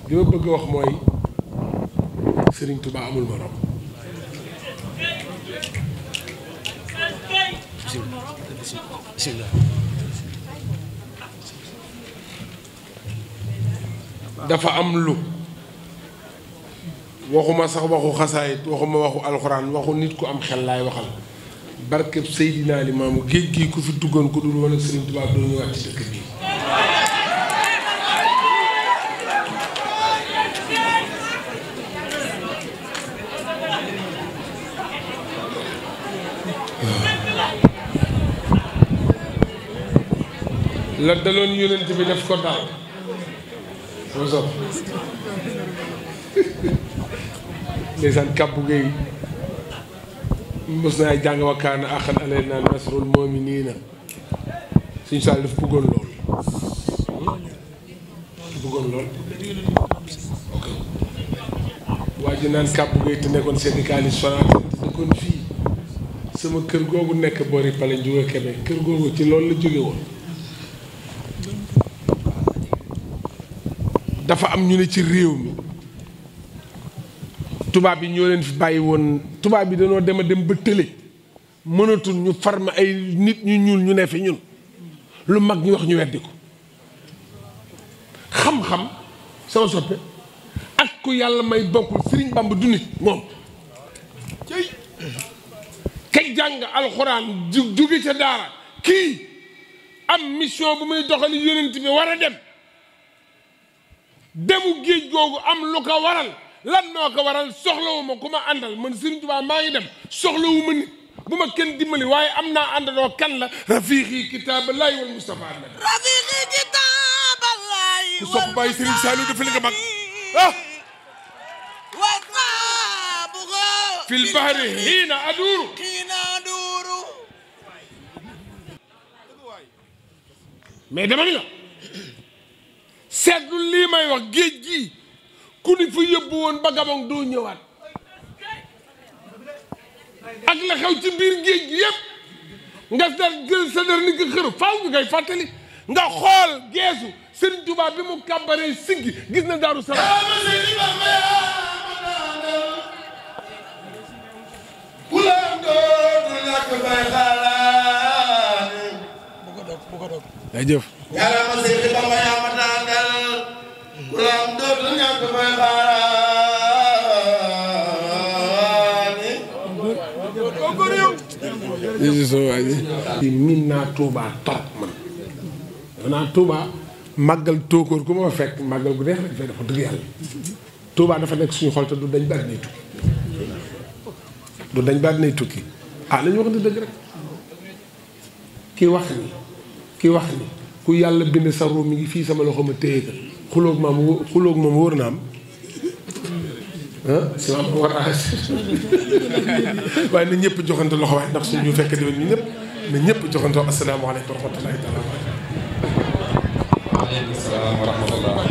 li ma bëgg a wax mooy Serigne Touba amul morom. dafa am lu waxuma sax waxu xasaayit waxuma waxu alxuraan waxu nit ku am xel laay waxal barkeb Seydina Limaamu géej gii ku fi duggoon ku dul woon ak Serigne Touba doo ñëwaat ci dëkk bi. la daloon yonent bi def ko daal soo sopp ndeysaan kàbbu gay mos naa jàng wa kaana axan alaynaa nasrul mu'miniina suñu saal daf bëggoon lool ok waa ji naan kàbbu gay te nekkoon syndicaliste Sonatel te dëkkoon fii sama kër googu nekk boori Pale Njuga Kebe kër googu ci loolu la jóge woon. dafa am ñu ne ci réew mi tubaab yi ñoo leen fi bàyyi woon tubaab yi dañoo dem a dem ba tële mënatul ñu farma ay nit ñu ñuul ñu ne fi ñun lu mag ñu wax ñu weddi ko xam-xam sama soppe ak ku yàlla may bokkul Sëriñ Bamba du nit moom kay jàng alxuraan jóge ca daara kii am mission bu muy doxali yonent bi war a dem demu géej googu am lu ko waral lan moo ko waral soxlawuma ku ma àndal man Serigne Touba maa ngi dem soxlawuma nit bu ma kenn dimbali waaye am naa àndandoo kan la rafiqi kitaaballahi wal Mustafa rafiqi kitaaballahi ku sopp bàyyi Serigne Saliou dafa li nga mag fil bahri xiina aduuru mais dama ni la seetlu lii may wax géej gi ku ni fa yóbbu woon ba Gabon doo ñëwaat ak la xew ci biir géej gi yëpp nga dar jël sa dar ni nga xër faaw ñu koy fàttali nga xool geesu Serigne Touba bi mu kàmbaree siggi gis na Daaru Salaam jëf yàlla ma Seex Bamba yaa ma tàngal ku la am dootul ñàkk fay xaaraani min naa Touba trop man naa Touba màggal tóokóor ku ma fekk màggal gu neex lañ fay dafa dëgg yàlla Touba dafa nekk suñu xol te du dañ baat nay tukki du dañ baat nay tukki lañu wax dëgg rek kii wax ni ku yàlla bind sa ruu mi ngi fii sama loxo ma téye ko xuloog moom wóor na am si ma war a waaye na ñëpp joxante loxo waaye ndax suñu fekk déwén ñu ñëpp na ñëpp joxante asalaamaaleykum wa rahmatullahi taala wa barakatuh. waaleykum salaam wa rahmatullah.